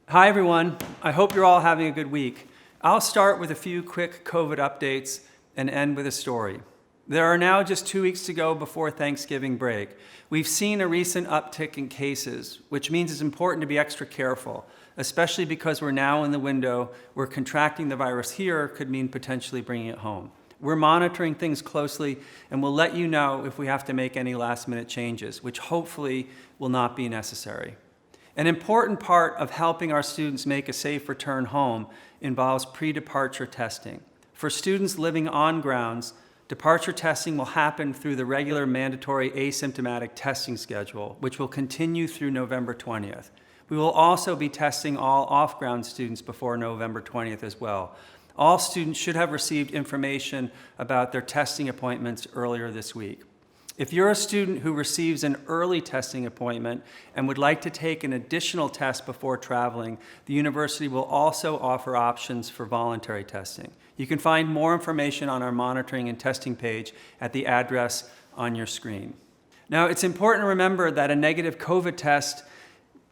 Hi everyone, I hope you're all having a good week. I'll start with a few quick COVID updates and end with a story. There are now just 2 weeks to go before Thanksgiving break. We've seen a recent uptick in cases, which means it's important to be extra careful, especially because we're now in the window where contracting the virus here could mean potentially bringing it home. We're monitoring things closely and we'll let you know if we have to make any last-minute changes, which hopefully will not be necessary. An important part of helping our students make a safe return home involves pre-departure testing. For students living on grounds, departure testing will happen through the regular mandatory asymptomatic testing schedule, which will continue through November 20th. We will also be testing all off-ground students before November 20th as well. All students should have received information about their testing appointments earlier this week. If you're a student who receives an early testing appointment and would like to take an additional test before traveling, the university will also offer options for voluntary testing. You can find more information on our monitoring and testing page at the address on your screen. Now, it's important to remember that a negative COVID test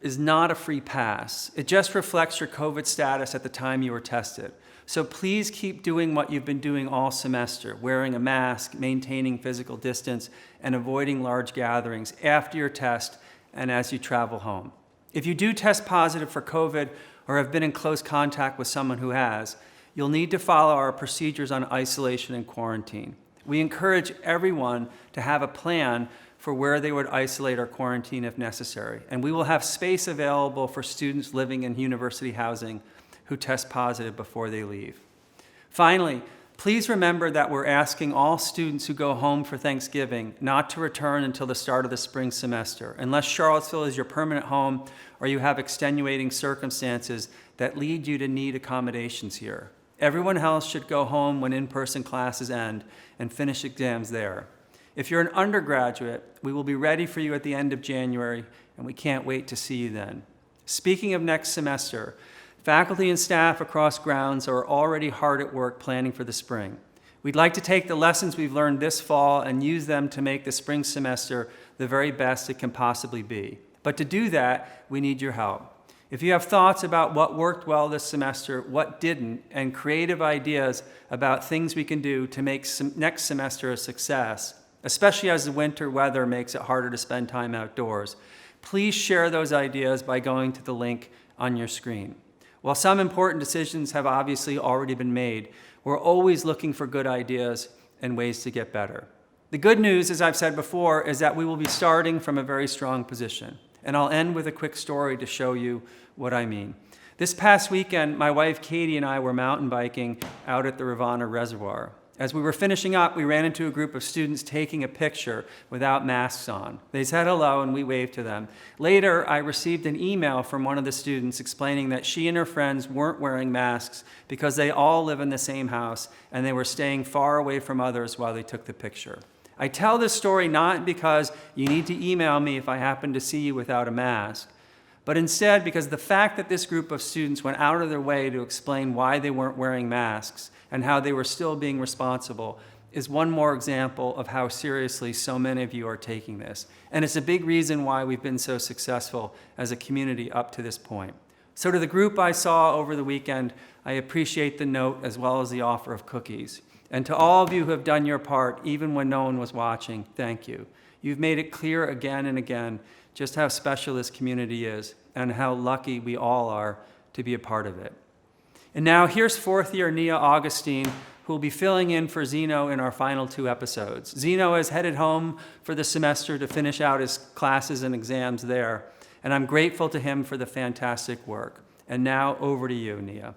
is not a free pass. It just reflects your COVID status at the time you were tested. So please keep doing what you've been doing all semester, wearing a mask, maintaining physical distance, and avoiding large gatherings after your test and as you travel home. If you do test positive for COVID or have been in close contact with someone who has, you'll need to follow our procedures on isolation and quarantine. We encourage everyone to have a plan for where they would isolate or quarantine if necessary, and we will have space available for students living in university housing who test positive before they leave. Finally, please remember that we're asking all students who go home for Thanksgiving not to return until the start of the spring semester, unless Charlottesville is your permanent home or you have extenuating circumstances that lead you to need accommodations here. Everyone else should go home when in-person classes end and finish exams there. If you're an undergraduate, we will be ready for you at the end of January, and we can't wait to see you then. Speaking of next semester, faculty and staff across grounds are already hard at work planning for the spring. We'd like to take the lessons we've learned this fall and use them to make the spring semester the very best it can possibly be. But to do that, we need your help. If you have thoughts about what worked well this semester, what didn't, and creative ideas about things we can do to make next semester a success, especially as the winter weather makes it harder to spend time outdoors, please share those ideas by going to the link on your screen. While some important decisions have obviously already been made, we're always looking for good ideas and ways to get better. The good news, as I've said before, is that we will be starting from a very strong position. And I'll end with a quick story to show you what I mean. This past weekend, my wife Katie and I were mountain biking out at the Rivanna Reservoir. As we were finishing up, we ran into a group of students taking a picture without masks on. They said hello and we waved to them. Later, I received an email from one of the students explaining that she and her friends weren't wearing masks because they all live in the same house and they were staying far away from others while they took the picture. I tell this story not because you need to email me if I happen to see you without a mask, but instead because the fact that this group of students went out of their way to explain why they weren't wearing masks and how they were still being responsible is one more example of how seriously so many of you are taking this. And it's a big reason why we've been so successful as a community up to this point. So to the group I saw over the weekend, I appreciate the note as well as the offer of cookies. And to all of you who have done your part, even when no one was watching, thank you. You've made it clear again and again just how special this community is and how lucky we all are to be a part of it. And now here's fourth year Nia Augustine, who will be filling in for Zeno in our final 2 episodes. Zeno has headed home for the semester to finish out his classes and exams there, and I'm grateful to him for the fantastic work. And now over to you, Nia.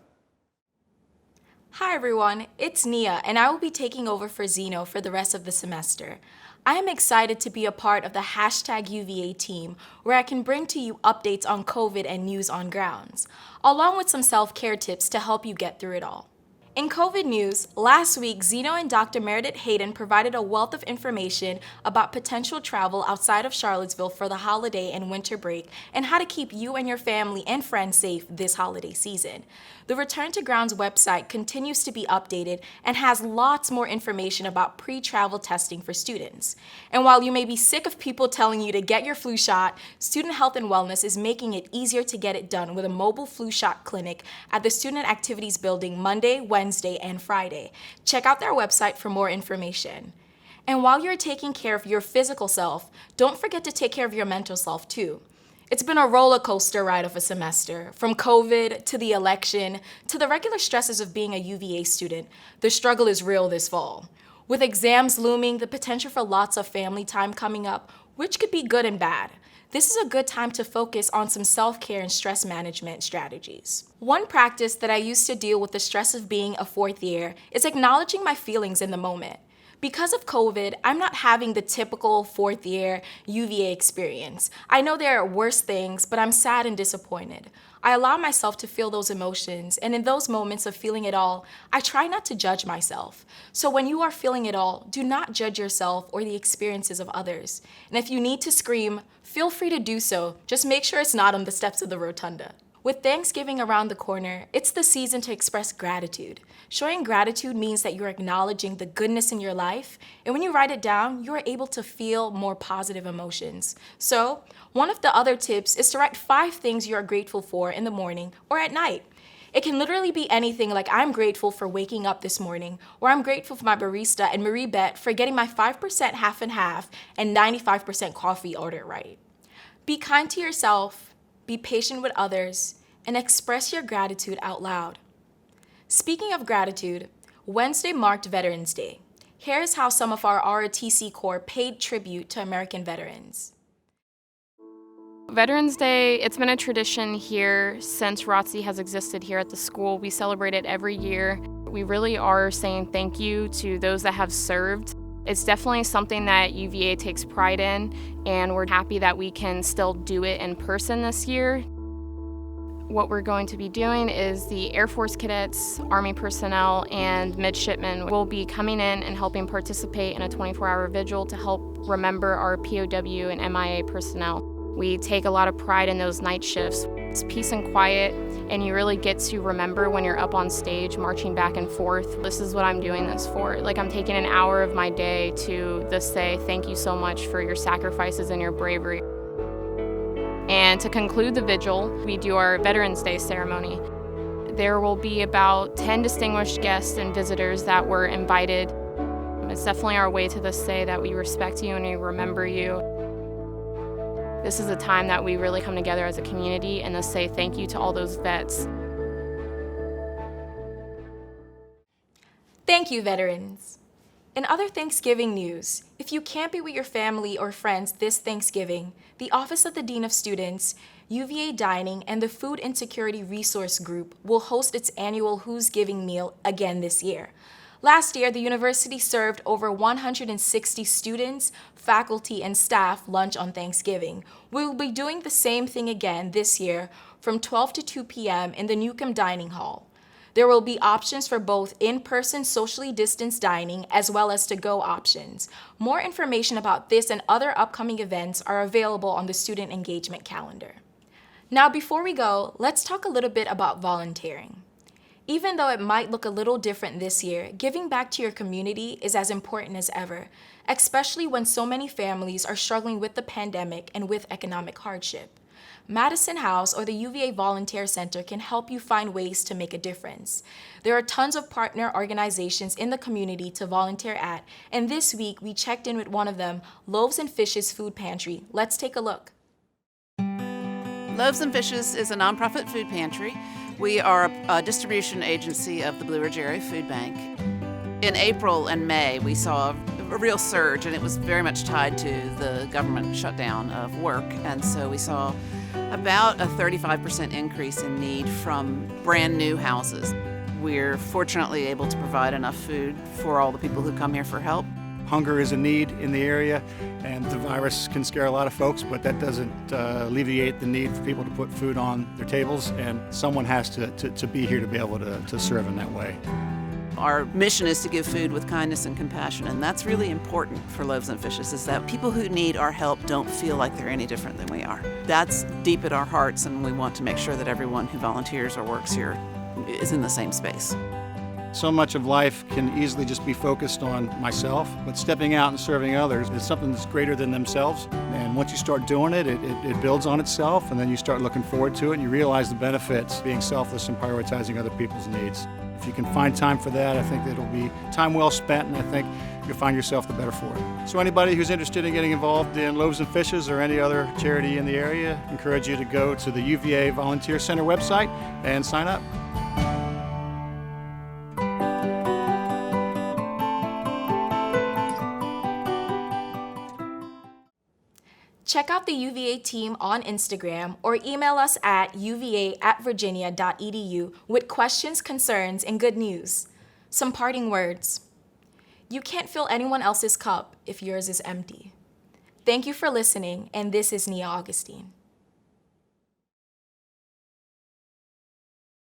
Hi everyone, it's Nia, and I will be taking over for Zeno for the rest of the semester. I am excited to be a part of the #UVA team, where I can bring to you updates on COVID and news on grounds, along with some self-care tips to help you get through it all. In COVID news, last week, Zeno and Dr. Meredith Hayden provided a wealth of information about potential travel outside of Charlottesville for the holiday and winter break and how to keep you and your family and friends safe this holiday season. The Return to Grounds website continues to be updated and has lots more information about pre-travel testing for students. And while you may be sick of people telling you to get your flu shot, Student Health and Wellness is making it easier to get it done with a mobile flu shot clinic at the Student Activities Building Monday, Wednesday, and Friday. Check out their website for more information. And while you're taking care of your physical self, don't forget to take care of your mental self too. It's been a roller coaster ride of a semester, from COVID to the election to the regular stresses of being a UVA student. The struggle is real this fall. With exams looming, the potential for lots of family time coming up, which could be good and bad. This is a good time to focus on some self-care and stress management strategies. One practice that I use to deal with the stress of being a fourth year is acknowledging my feelings in the moment. Because of COVID, I'm not having the typical fourth year UVA experience. I know there are worse things, but I'm sad and disappointed. I allow myself to feel those emotions, and in those moments of feeling it all, I try not to judge myself. So when you are feeling it all, do not judge yourself or the experiences of others. And if you need to scream, feel free to do so. Just make sure it's not on the steps of the rotunda. With Thanksgiving around the corner, it's the season to express gratitude. Showing gratitude means that you're acknowledging the goodness in your life, and when you write it down, you are able to feel more positive emotions. So, one of the other tips is to write 5 things you are grateful for in the morning or at night. It can literally be anything like I'm grateful for waking up this morning, or I'm grateful for my barista and Marie Bette for getting my 5% half and half and 95% coffee order right. Be kind to yourself. Be patient with others, and express your gratitude out loud. Speaking of gratitude, Wednesday marked Veterans Day. Here's how some of our ROTC Corps paid tribute to American veterans. Veterans Day, it's been a tradition here since ROTC has existed here at the school. We celebrate it every year. We really are saying thank you to those that have served. It's definitely something that UVA takes pride in, and we're happy that we can still do it in person this year. What we're going to be doing is the Air Force cadets, Army personnel, and midshipmen will be coming in and helping participate in a 24-hour vigil to help remember our POW and MIA personnel. We take a lot of pride in those night shifts. It's peace and quiet, and you really get to remember when you're up on stage marching back and forth. This is what I'm doing this for. Like, I'm taking an hour of my day to just say thank you so much for your sacrifices and your bravery. And to conclude the vigil, we do our Veterans Day ceremony. There will be about 10 distinguished guests and visitors that were invited. It's definitely our way to just say that we respect you and we remember you. This is a time that we really come together as a community and to say thank you to all those vets. Thank you, veterans. In other Thanksgiving news, if you can't be with your family or friends this Thanksgiving, the Office of the Dean of Students, UVA Dining, and the Food Insecurity Resource Group will host its annual Who's Giving meal again this year. Last year, the university served over 160 students, faculty, and staff lunch on Thanksgiving. We will be doing the same thing again this year from 12 to 2 p.m. in the Newcomb Dining Hall. There will be options for both in-person socially distanced dining as well as to-go options. More information about this and other upcoming events are available on the student engagement calendar. Now, before we go, let's talk a little bit about volunteering. Even though it might look a little different this year, giving back to your community is as important as ever, especially when so many families are struggling with the pandemic and with economic hardship. Madison House or the UVA Volunteer Center can help you find ways to make a difference. There are tons of partner organizations in the community to volunteer at, and this week we checked in with one of them, Loaves and Fishes Food Pantry. Let's take a look. Loaves and Fishes is a nonprofit food pantry. We are a distribution agency of the Blue Ridge Area Food Bank. In April and May, we saw a real surge, and it was very much tied to the government shutdown of work. And so we saw about a 35% increase in need from brand new houses. We're fortunately able to provide enough food for all the people who come here for help. Hunger is a need in the area, and the virus can scare a lot of folks, but that doesn't alleviate the need for people to put food on their tables, and someone has to be here to be able to serve in that way. Our mission is to give food with kindness and compassion, and that's really important for Loaves and Fishes, is that people who need our help don't feel like they're any different than we are. That's deep at our hearts, and we want to make sure that everyone who volunteers or works here is in the same space. So much of life can easily just be focused on myself, but stepping out and serving others is something that's greater than themselves. And once you start doing it, it builds on itself, and then you start looking forward to it, and you realize the benefits of being selfless and prioritizing other people's needs. If you can find time for that, I think it'll be time well spent, and I think you'll find yourself the better for it. So anybody who's interested in getting involved in Loaves and Fishes or any other charity in the area, I encourage you to go to the UVA Volunteer Center website and sign up. Check out the UVA team on Instagram or email us at uva@virginia.edu with questions, concerns, and good news. Some parting words. You can't fill anyone else's cup if yours is empty. Thank you for listening, and this is Nia Augustine.